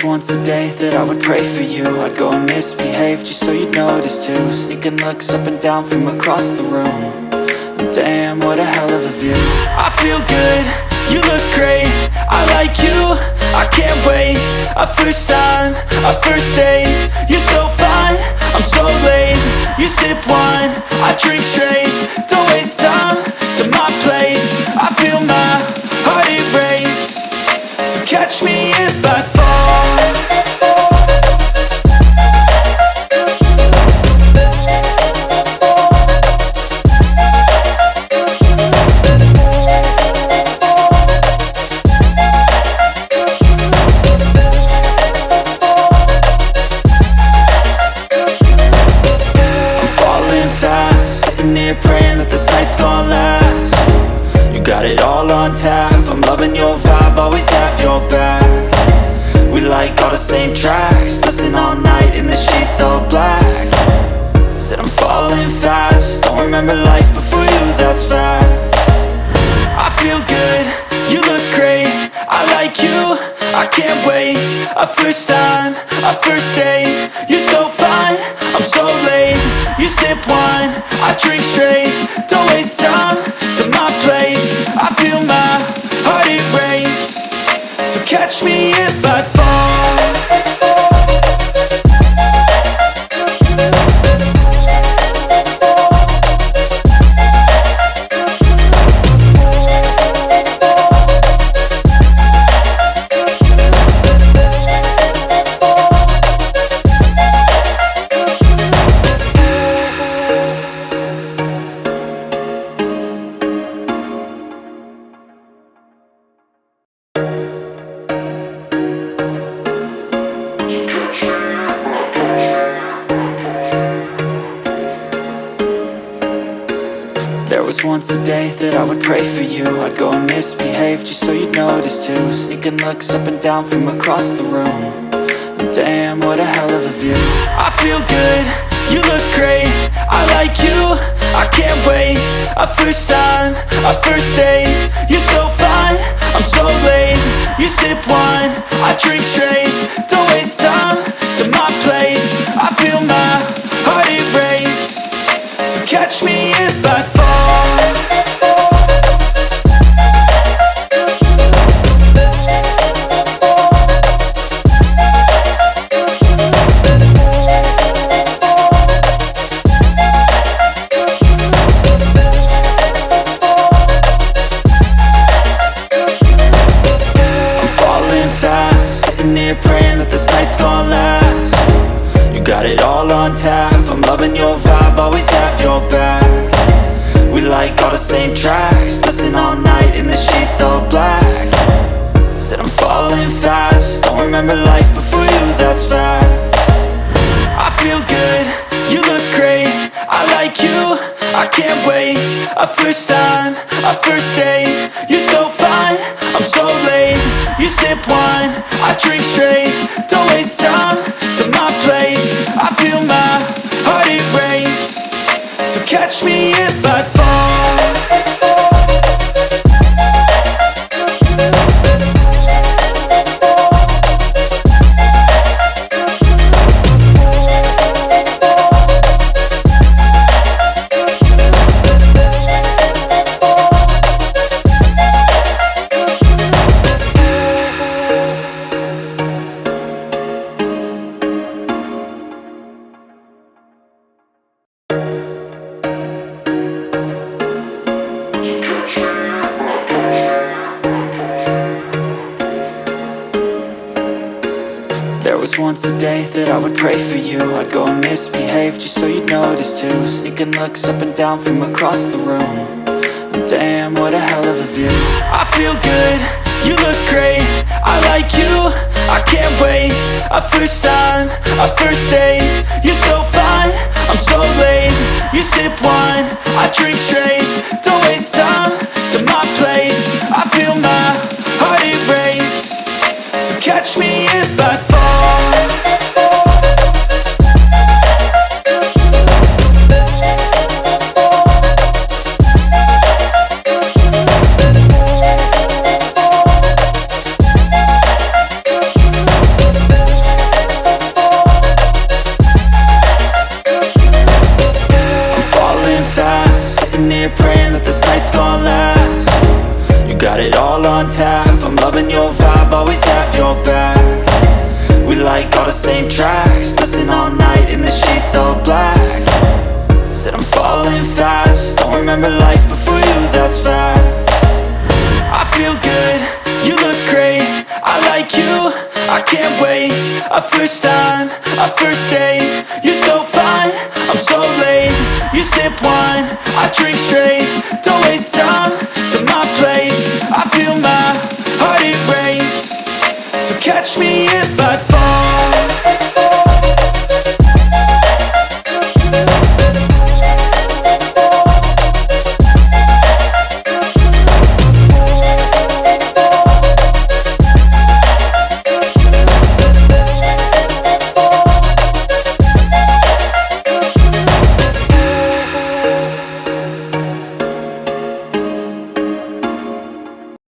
once a day that I would pray for you. I'd go and misbehave just so you'd notice too. Sneaking looks up and down from across the room. And damn, what a hell of a view. I feel good, you look great, I like you, I can't wait. A first time, a first date, you're so fine, I'm so late. You sip wine, I drink straight. Don't waste time to my place. I feel my heart erase. So catch me if I fall. Praying that this night's gonna last. You got it all on tap, I'm loving your vibe, always have your back. We like all the same tracks, listen all night in the sheets all black. Said I'm falling fast, don't remember life before you, that's fact. I feel good, you look great, I like you, I can't wait. A first time, a first date, you're so fine, I'm so late. You sip wine, I drink straight. Don't waste time to my place. I feel my heart erase. So catch me if I fall. There was once a day that I would pray for you. I'd go and misbehave just so you'd notice too. Sneaking looks up and down from across the room. And damn, what a hell of a view. I feel good, you look great, I like you, I can't wait. A first time, a first date, you're so fine, I'm so late. You sip wine, I drink straight. Don't waste time to my place. I feel my heart erase. So catch me if I fall. Praying that this night's gonna last. You got it all on tap, I'm loving your vibe, always have your back. We like all the same tracks, listen all night in the sheets all black. Said I'm falling fast, don't remember life before you, that's fact. I feel good, you look great, I like you, I can't wait. A first time, a first date, you're so fine, I'm so late. You sip wine, I drink straight. Don't waste time to my place. I feel my heart erase. So catch me if I fall. There was once a day that I would pray for you. I'd go and misbehave just so you'd notice too. Sneaking looks up and down from across the room. And damn, what a hell of a view. I feel good, you look great, I like you, I can't wait. A first time, a first date, you're so fine, I'm so late. You sip wine, I drink straight. Don't waste time to my place. I feel my heart erase. So catch me if I fall. here praying that this night's gonna last. You got it all on tap, I'm loving your vibe, always have your back. We like all the same tracks, listen all night in the sheets all black. Said I'm falling fast, don't remember life before you, that's fact. I feel good, you look great, I like you, I can't wait. A first time, a first date, you're so fine, I'm so late. You sip wine, I drink straight, don't waste time to my place. I feel my heart erase, so catch me if I fall.